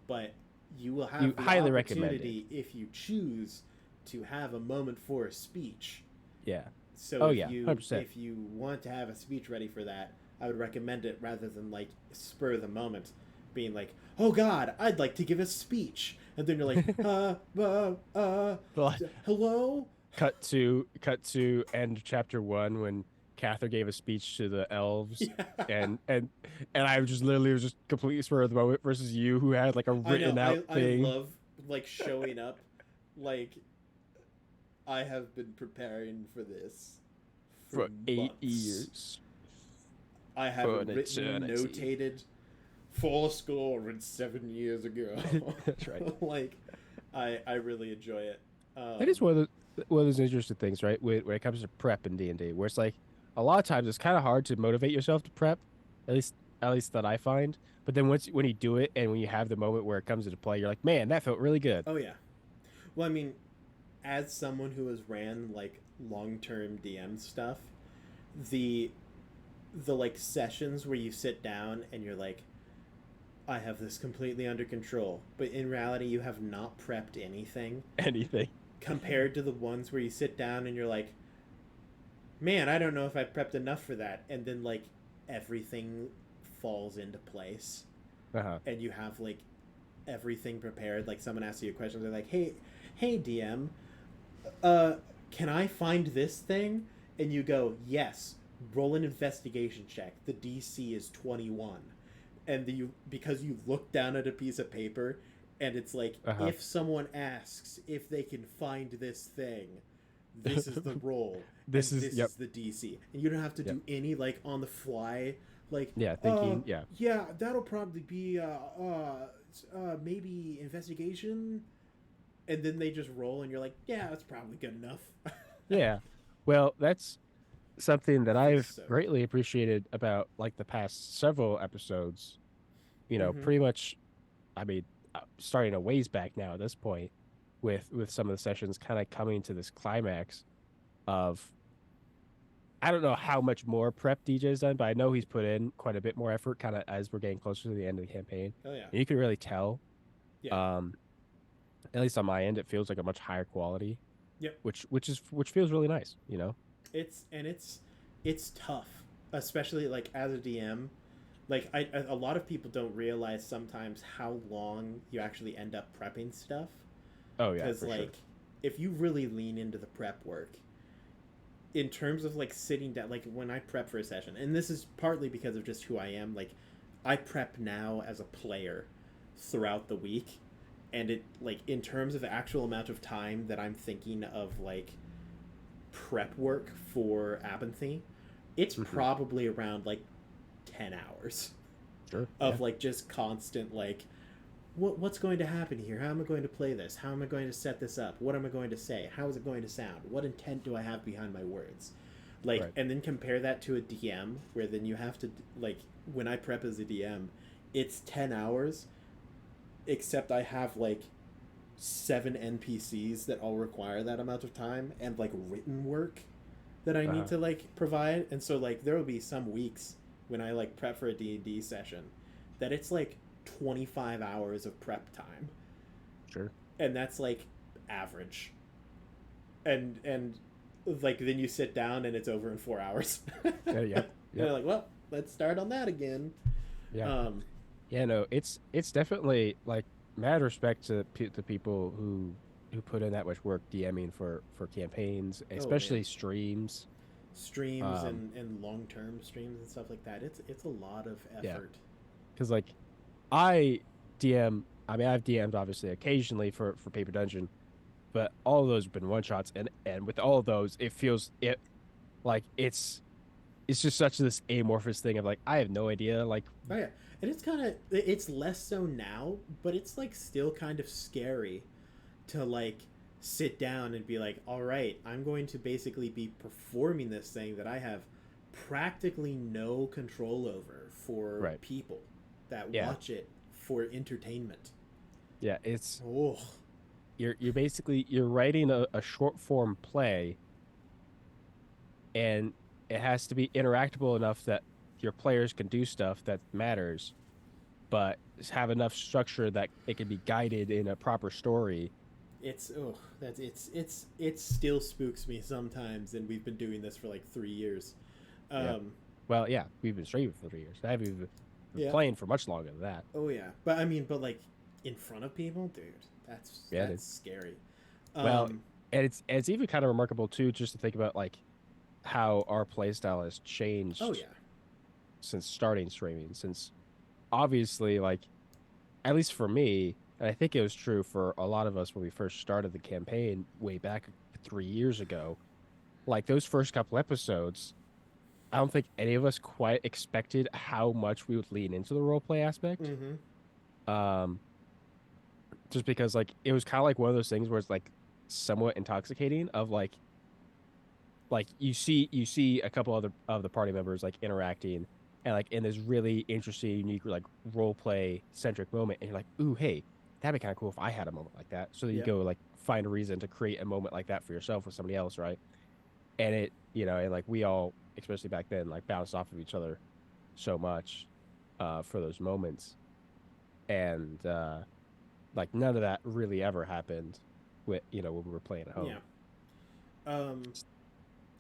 but you will You have the highly recommend it. opportunity if you choose to have a moment for a speech. Yeah. So Oh yeah, 100%. if you want to have a speech ready for that, I would recommend it rather than like spur of the moment, being like, "Oh God, I'd like to give a speech," and then you're like, Well, hello." cut to end of chapter 1 when Cather gave a speech to the elves Yeah. and I was just literally was just completely spur of the moment versus you who had like a I know. written out I thing love like showing up, like I have been preparing for this for for eight months. years I have for it an written, eternity. notated, 4 score and 7 years ago. That's right. Like, I really enjoy it. That is one of those interesting things, right? When it comes to prep in D&D, where it's like a lot of times it's kind of hard to motivate yourself to prep, at least that I find. But then when you do it and when you have the moment where it comes into play, you're like, man, that felt really good. Oh yeah. Well, I mean, as someone who has ran like long-term DM stuff, the like sessions where you sit down and you're like, I have this completely under control, but in reality you have not prepped anything, Anything. compared to the ones where you sit down and you're like, man, I don't know if I prepped enough for that, and then like everything falls into place Uh-huh. and you have like everything prepared. Like someone asks you a question, they're like, hey DM, can I find this thing? And you go, yes. Roll an investigation check. The DC is 21, and because you look down at a piece of paper, And it's like, Uh-huh. if someone asks if they can find this thing, this is the roll, and This is this yep, is the DC. And you don't have to yep. do any, like, on the fly, like, Yeah, thinking, yeah. yeah, that'll probably be, maybe investigation. And then they just roll, and you're like, yeah, that's probably good enough. Yeah. Well, that's something that It feels I've so good. greatly appreciated about like the past several episodes. Mm-hmm. Pretty much, I mean, starting a ways back now at this point, with some of the sessions kind of coming to this climax of I don't know how much more prep DJ's done, but I know he's put in quite a bit more effort, kind of as we're getting closer to the end of the campaign. Oh yeah, And you can really tell, yeah, um, at least on my end, it feels like a much higher quality, yep. which feels really nice. It's tough, especially like as a DM. Like a lot of people don't realize sometimes how long you actually end up prepping stuff, Oh yeah, because for sure. like if you really lean into the prep work in terms of like sitting down, like when I prep for a session, and this is partly because of just who I am, like I prep now as a player throughout the week, and it, like, in terms of the actual amount of time that I'm thinking of like prep work for Abinthy, it's Hmm. probably around like 10 hours Sure. Yeah. of like just constant, like, what's going to happen here? How am I going to play this? How am I going to set this up? What am I going to say? How is it going to sound? What intent do I have behind my words? Like, Right. and then compare that to a DM, where then you have to, like, when I prep as a DM, it's 10 hours, except I have like 7 NPCs that all require that amount of time, and like written work that I need Uh-huh. to like provide. And so like there will be some weeks when I like prep for a D&D session that it's like 25 hours of prep time. Sure. And that's like average. And like then you sit down and it's over in 4 hours. Yeah. And Yep. Yep. you're like, well, let's start on that again. Yeah. um Yeah. No, it's definitely like mad respect to the people who put in that much work DMing for campaigns, oh man, especially streams. streams Um. and long-term streams and stuff like that, it's a lot of Yeah. effort. Because like I DM. I mean, I've DM'd obviously occasionally for Paper Dungeon, but all of those have been one shots, and with all of those, it feels it like it's just such this amorphous thing of like I have no idea like Oh yeah, and it's kind of, it's less so now, but it's like still kind of scary to like sit down and be like, all right, I'm going to basically be performing this thing that I have practically no control over for right. people that Yeah. watch it for entertainment. Yeah. It's Oh, you're basically you're writing a short form play, and it has to be interactable enough that your players can do stuff that matters, but have enough structure that it can be guided in a proper story. it's, oh, that's, it still spooks me sometimes, and we've been doing this for like 3 years. Yeah. Um, Well, yeah, we've been streaming for 3 years. I've even been yeah. playing for much longer than that. Oh yeah, but I mean, but like in front of people, dude, Yeah, that's dude. scary. Well, Um, and it's even kind of remarkable too, just to think about like how our playstyle has oh changed yeah, since starting streaming. Since obviously, like at least for me, and I think it was true for a lot of us when we first started the campaign way back 3 years ago. Like those first couple episodes, I don't think any of us quite expected how much we would lean into the role play aspect. mm-hmm. Um, just because like it was kind of like one of those things where it's like somewhat intoxicating of like you see a couple other of the party members like interacting and like in this really interesting unique like role play centric moment, and you're like, ooh, hey, that'd be kind of cool if I had a moment like that. So you Yep. go like find a reason to create a moment like that for yourself with somebody else, right? And and like we all, especially back then, like bounced off of each other so much for those moments. And like none of that really ever happened with when we were playing at home. Yeah. Um,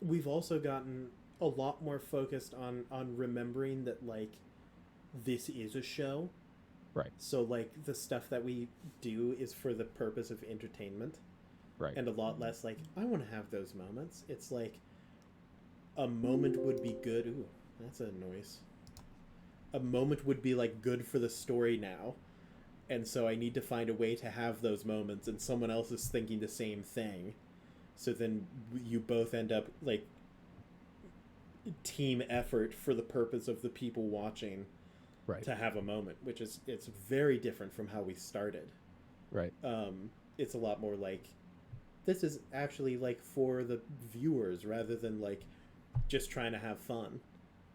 we've also gotten a lot more focused on remembering that, like, this is a show. Right. So like the stuff that we do is for the purpose of entertainment, Right. and a lot less like, I want to have those moments. It's like a moment would be good. Ooh, that's a noise. A moment would be like good for the story now. and so I need to find a way to have those moments, and someone else is thinking the same thing. So then you both end up like team effort for the purpose of the people watching Right. to have a moment, which is it's very different from how we started. Right. It's a lot more like this is actually like for the viewers rather than like just trying to have fun.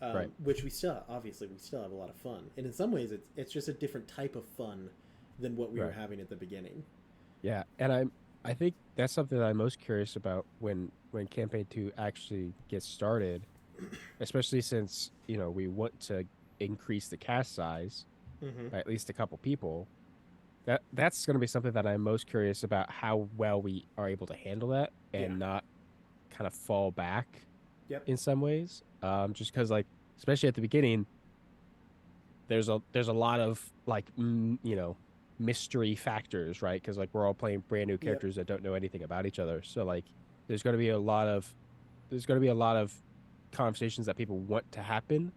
Right. Which we still obviously we still have a lot of fun, and in some ways it's just a different type of fun than what we were Right. having at the beginning. Yeah, and I think that's something that I'm most curious about when campaign 2 actually gets started, especially since, we want to increase the cast size Mm-hmm. by at least a couple people. That's going to be something that I'm most curious about, how well we are able to handle that Yeah. and not kind of fall back Yep. in some ways. Just because, like, especially at the beginning, there's a lot of like mystery factors, right? Because like we're all playing brand new Yep. characters that don't know anything about each other, so like there's going to be a lot of there's going to be a lot of conversations that people want to happen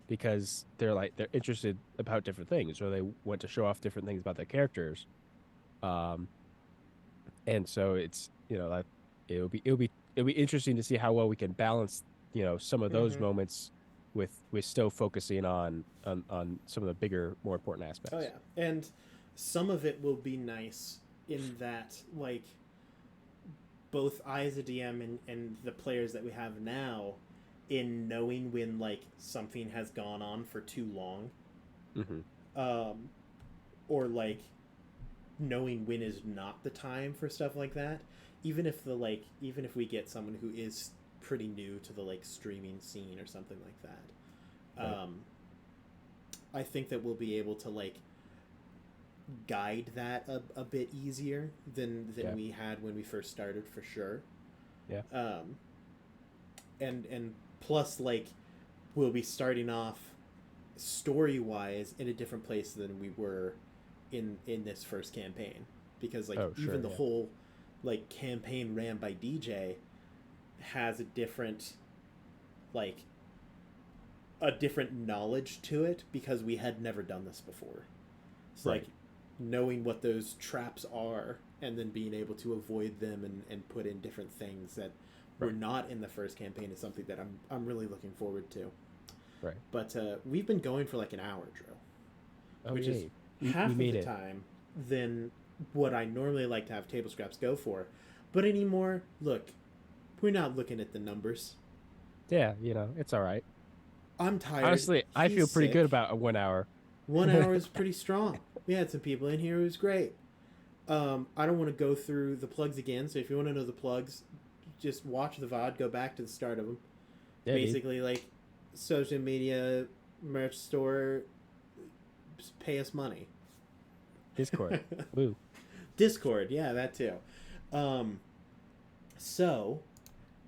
because they're interested about different things, or they want to show off different things about their characters. um and so it's that it'll be interesting to see how well we can balance some of those Mm-hmm. moments with still focusing on some of the bigger, more important Oh aspects. yeah, and some of it will be nice in that like both I as a DM and the players that we have now in knowing when like something has gone on for too long, Hmm. um, or like knowing when is not the time for stuff like that. Even if we get someone who is pretty new to the like streaming scene or something like that, Right. I think that we'll be able to like guide that a bit easier than Yeah. we had when we first started for sure. Yeah. Um, and plus like we'll be starting off story wise in a different place than we were in this first campaign, because like Oh, sure. even the Yeah. whole like campaign ran by DJ has a different like a different knowledge to it because we had never done this before. So Right. like knowing what those traps are and then being able to avoid them and put in different things that were Right. not in the first campaign is something that I'm really looking forward to. Right. But we've been going for like an hour, Drew, Oh, which is yay. We half of made the it. time than what I normally like to have table scraps go for. But anymore, look, we're not looking at the numbers. Yeah. It's all right. I'm tired. Honestly, I He's feel pretty good sick. about a 1 hour. 1 hour is pretty strong. We had some people in here who was great. I don't want to go through the plugs again, so if you want to know the plugs, just watch the VOD, go back to the start of them. Yeah, dude. Basically, like social media, merch store, pay us money. Discord. Woo. Discord, yeah, that too. Um, so,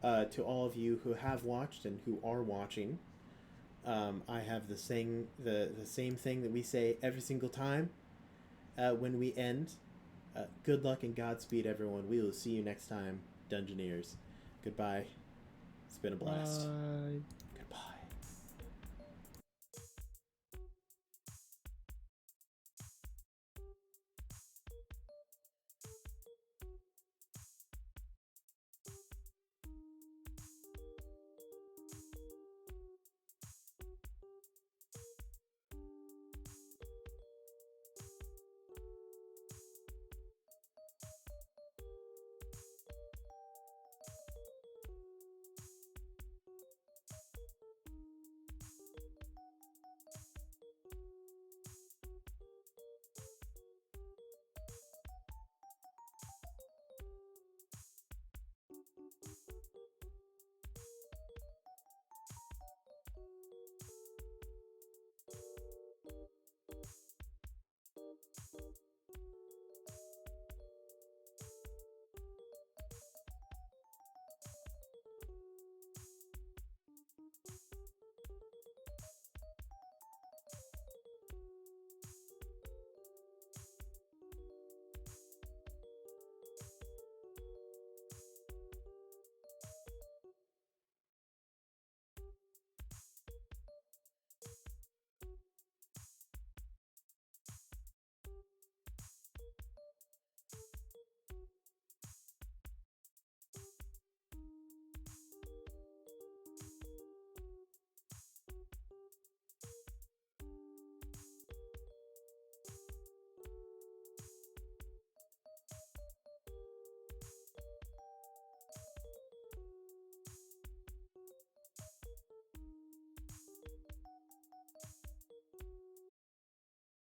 to all of you who have watched and who are watching, I have the same thing that we say every single time when we end. Good luck and Godspeed, everyone. We will see you next time, Dungeoneers. Goodbye. It's been a blast. Bye.